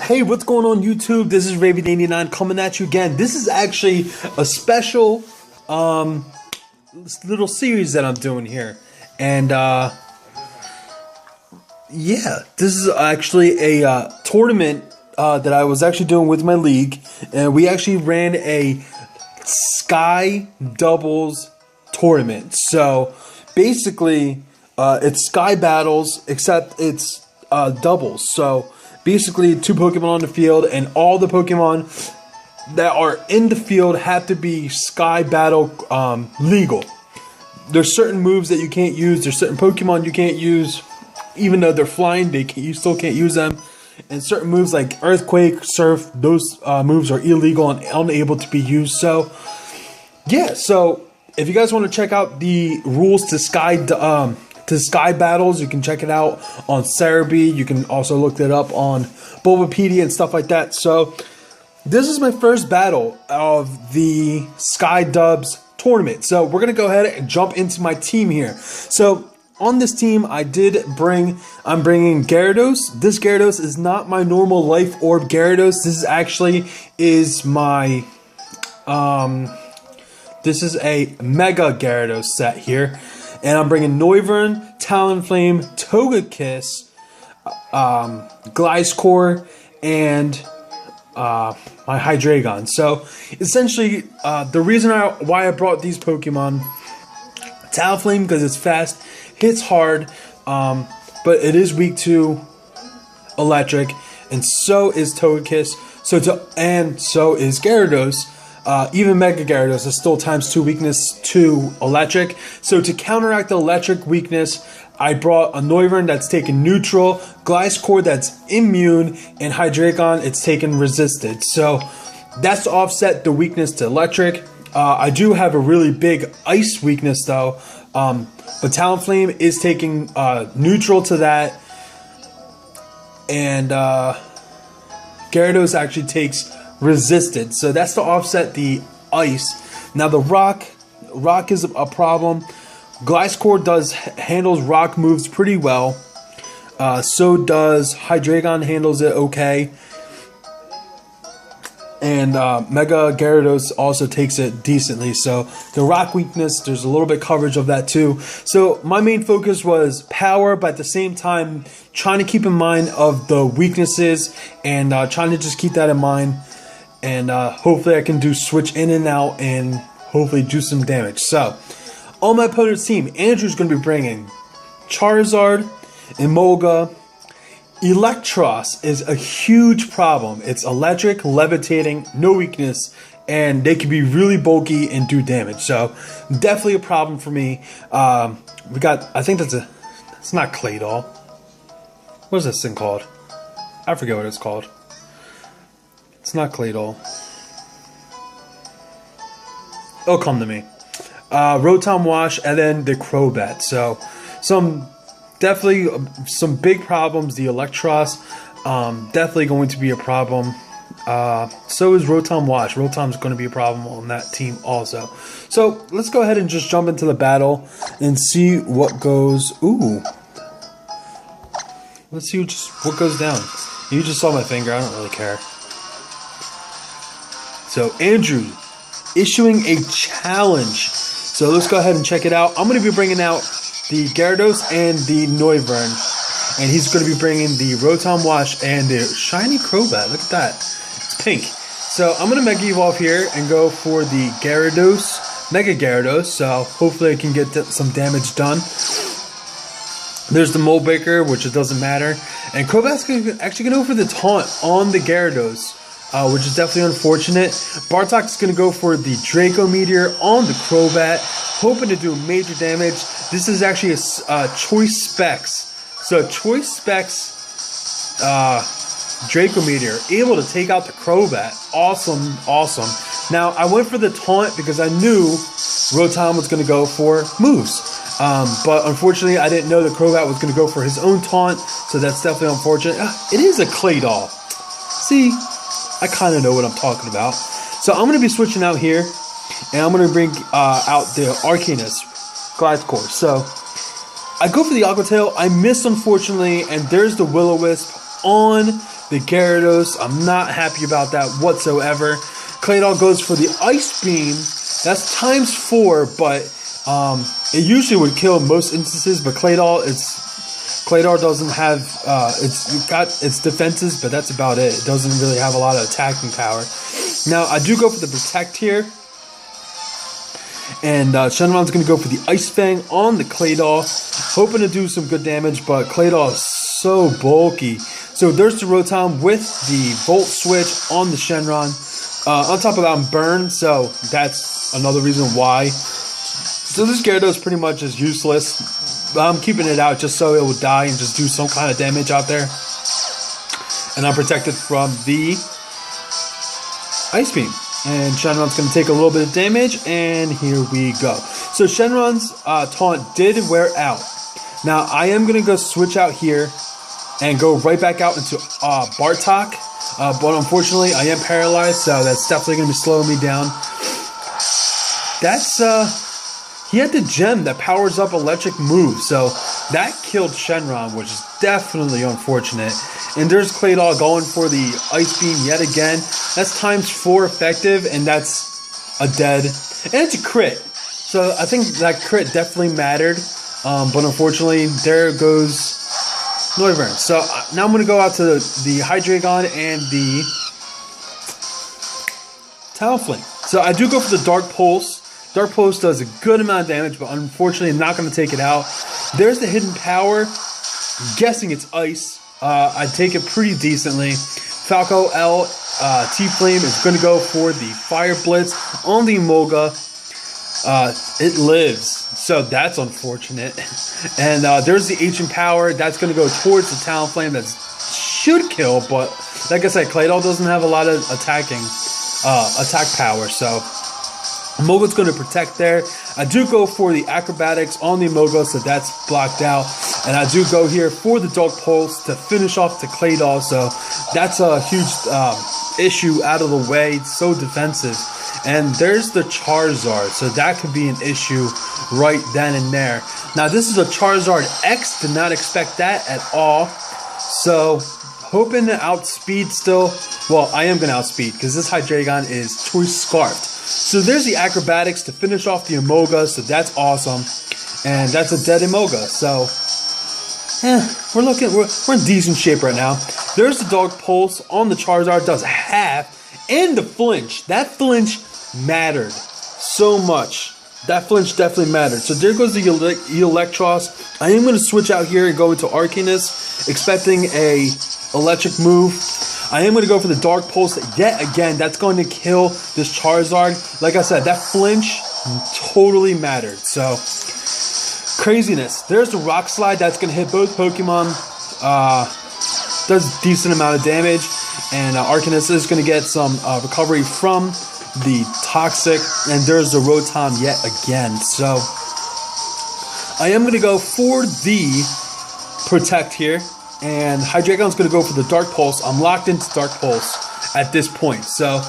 Hey, what's going on YouTube? This is Raven89 coming at you again. This is actually a special little series that I'm doing here. And yeah, this is actually a tournament that I was actually doing with my league. And we actually ran a Sky Doubles tournament. So basically it's Sky Battles, except it's doubles. So basically, 2 Pokemon on the field, and all the Pokemon that are in the field have to be Sky Battle legal. There's certain moves that you can't use. There's certain Pokemon you can't use, even though they're flying. You still can't use them. And certain moves like Earthquake, Surf, those moves are illegal and unable to be used. So yeah. So if you guys want to check out the rules to Sky Battles, you can check it out on Cerebi. You can also look that up on Bulbapedia and stuff like that. So this is my first battle of the Sky Dubs tournament. So we're gonna go ahead and jump into my team here. So on this team, I'm bringing Gyarados. This Gyarados is not my normal Life Orb Gyarados. This is my this is a Mega Gyarados set here. And I'm bringing Noivern, Talonflame, Togekiss, Gliscor, and my Hydreigon. So essentially, the reason why I brought these Pokemon, Talonflame, because it's fast, hits hard, but it is weak to Electric, and so is Togekiss. And so is Gyarados. Even Mega Gyarados is still ×2 weakness to Electric. So to counteract the Electric weakness, I brought a Noivern that's taken neutral, Gliscor that's immune, and Hydreigon it's taken resisted. So that's to offset the weakness to Electric. I do have a really big Ice weakness though, but Talonflame is taking neutral to that, and Gyarados actually takes resisted. So that's to offset the Ice. Now the Rock is a problem. Gliscor handles Rock moves pretty well. So does Hydreigon, handles it okay. And Mega Gyarados also takes it decently. So the Rock weakness, there's a little bit coverage of that too. So my main focus was power, but at the same time trying to keep in mind of the weaknesses, and trying to just keep that in mind. And hopefully I can switch in and out and hopefully do some damage. So, on my opponent's team, Andrew's going to be bringing Charizard, Emolga. Electros is a huge problem. It's electric, levitating, no weakness, and they can be really bulky and do damage. So, definitely a problem for me. We got, I think it's not Claydol. What is this thing called? I forget what it's called. It's not Claydol. It'll come to me. Rotom Wash, and then the Crobat. So definitely some big problems. The Electros, definitely going to be a problem. So is Rotom Wash. Rotom's going to be a problem on that team also. So let's go ahead and just jump into the battle and see what goes. Ooh. Let's see what goes down. You just saw my finger. I don't really care. So Andrew issuing a challenge. So let's go ahead and check it out. I'm going to be bringing out the Gyarados and the Noivern. And he's going to be bringing the Rotom Wash and the shiny Crobat. Look at that. It's pink. So I'm going to Mega Evolve here and go for the Gyarados, Mega Gyarados. So hopefully I can get some damage done. There's the Mold Breaker, which it doesn't matter. And Crobat's actually going to go for the taunt on the Gyarados. Which is definitely unfortunate. Bartok is going to go for the Draco Meteor on the Crobat, hoping to do major damage. This is actually a Choice Specs. So Choice Specs Draco Meteor, able to take out the Crobat. Awesome, awesome. Now, I went for the taunt because I knew Rotom was going to go for moves. But unfortunately, I didn't know the Crobat was going to go for his own taunt, so that's definitely unfortunate. It is a Claydol. See? I kind of know what I'm talking about. So I'm going to be switching out here, and I'm going to bring out the Arcanist, Gliscor. So I go for the Aqua Tail. I missed, unfortunately, and there's the Will-O-Wisp. on the Gyarados. I'm not happy about that whatsoever. Claydol goes for the Ice Beam. That's ×4, but it usually would kill in most instances, but Claydol doesn't have, it's got its defenses, but that's about it. It doesn't really have a lot of attacking power. Now, I do go for the Protect here. And Shenron's going to go for the Ice Fang on the Claydol, hoping to do some good damage, but Claydol is so bulky. So there's the Rotom with the Volt Switch on the Shenron. On top of that, Burn, so that's another reason why. So this Gyarados pretty much is useless. I'm keeping it out just so it will die and just do some kind of damage out there. And I'm protected from the Ice Beam. And Shenron's going to take a little bit of damage, and here we go. So Shenron's taunt did wear out. Now, I am going to go switch out here and go right back out into Bartok. But unfortunately, I am paralyzed, so that's definitely going to be slowing me down. That's, he had the gem that powers up electric moves, so that killed Shenron, which is definitely unfortunate. And there's Claydol going for the Ice Beam yet again. That's ×4 effective, and that's a dead. And it's a crit. So I think that crit definitely mattered. But unfortunately, there goes Noivern. So now I'm going to go out to the Hydreigon and the Talonflame. So I do go for the Dark Pulse. Dark Pulse does a good amount of damage, but unfortunately I'm not going to take it out. There's the hidden power. I'm guessing it's Ice. I take it pretty decently. Falco L T-Flame is going to go for the Fire Blitz on the Emolga. It lives, so that's unfortunate. And there's the Ancient Power. That's going to go towards the Talonflame. That should kill, but like I said, Claydol doesn't have a lot of attack power, so Emolga's going to protect there. I do go for the Acrobatics on the Emolga, so that's blocked out. And I do go here for the Dark Pulse to finish off the Claydol, so that's a huge issue out of the way. It's so defensive. And there's the Charizard, so that could be an issue right then and there. Now, this is a Charizard X. Did not expect that at all. So, hoping to outspeed still. Well, I am going to outspeed because this Hydreigon is Choice Scarfed. So there's the Acrobatics to finish off the Emolga, so that's awesome. And that's a dead Emolga, so we're in decent shape right now. There's the Dark Pulse on the Charizard, does half, and the flinch. That flinch mattered so much. That flinch definitely mattered. So there goes the Electros. I am going to switch out here and go into Arcanus, expecting a electric move. I am going to go for the Dark Pulse yet again. That's going to kill this Charizard. Like I said, that flinch totally mattered. So, craziness. There's the Rock Slide. That's going to hit both Pokemon. Does a decent amount of damage. And Arcanus is going to get some recovery from the Toxic. And there's the Rotom yet again. So, I am going to go for the Protect here. And Hydreigon's going to go for the Dark Pulse. I'm locked into Dark Pulse at this point. So,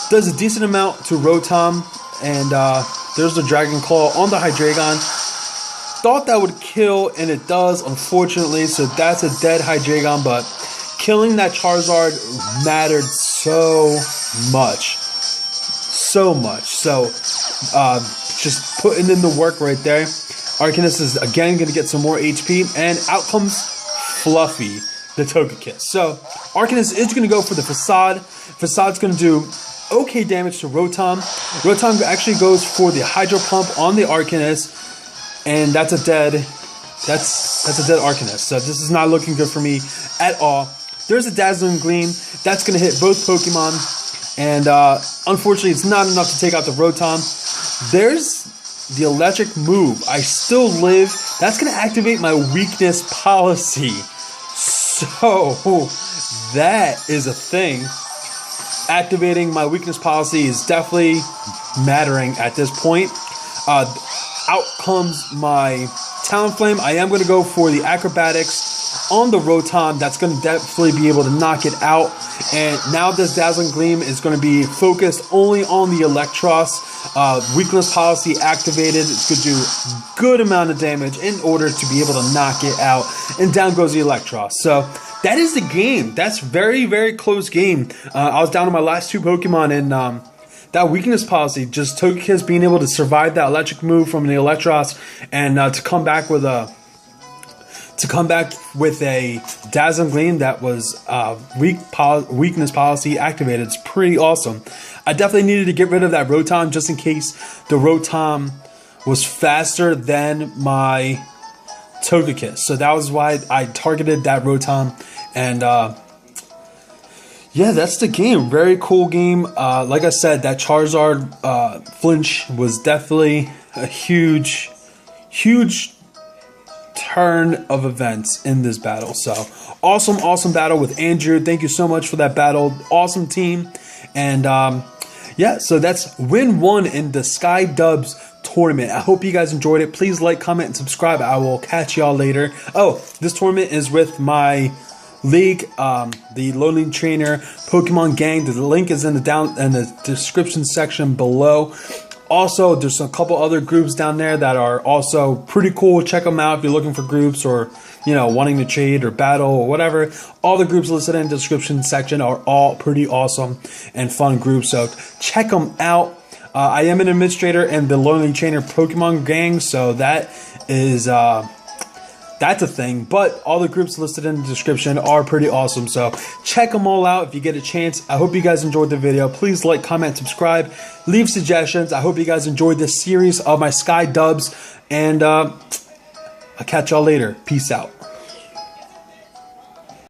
does a decent amount to Rotom. And there's the Dragon Claw on the Hydreigon. Thought that would kill, and it does, unfortunately. So, that's a dead Hydreigon. But killing that Charizard mattered so much. So much. So, just putting in the work right there. Arcanus is, again, going to get some more HP. And out comes Fluffy, the Togekiss. So, Arcanus is going to go for the Facade. Facade's going to do okay damage to Rotom. Rotom actually goes for the Hydro Pump on the Arcanus, and that's a dead Arcanus. So this is not looking good for me at all. There's a Dazzling Gleam. That's going to hit both Pokemon, and unfortunately, it's not enough to take out the Rotom. There's the Electric Move. I still live. That's going to activate my Weakness Policy. So, that is a thing. Activating my Weakness Policy is definitely mattering at this point. Out comes my Talonflame. I am going to go for the Acrobatics on the Rotom. That's going to definitely be able to knock it out. And now this Dazzling Gleam is going to be focused only on the Electros. Weakness Policy activated. It's going to do a good amount of damage in order to be able to knock it out. And down goes the Electros. So that is the game. That's very, very close game. I was down to my last 2 Pokemon, and that weakness policy, just Togekiss being able to survive that electric move from the Electros, and to come back with a Dazzling Gleam that was weakness policy activated. It's pretty awesome. I definitely needed to get rid of that Rotom just in case the Rotom was faster than my Togekiss. So that was why I targeted that Rotom. And yeah, that's the game. Very cool game. Like I said, that Charizard flinch was definitely a huge turn of events in this battle. So awesome battle with Andrew. Thank you so much for that battle. Awesome team. And yeah, so that's win 1 in the Sky Dubs tournament. I hope you guys enjoyed it. Please like, comment, and subscribe. I will catch y'all later. Oh, this tournament is with my league, the Lonely Trainer Pokemon Gang. The link is in the description section below. Also, there's a couple other groups down there that are also pretty cool. Check them out if you're looking for groups, or wanting to trade or battle or whatever. All the groups listed in the description section are all pretty awesome and fun groups, so check them out. I am an administrator in the Lonely Trainer Pokemon Gang, so that is that's a thing. But all the groups listed in the description are pretty awesome, so check them all out if you get a chance. I hope you guys enjoyed the video. Please like, comment, subscribe, leave suggestions. I hope you guys enjoyed this series of my Sky Dubs, and I'll catch y'all later. Peace out.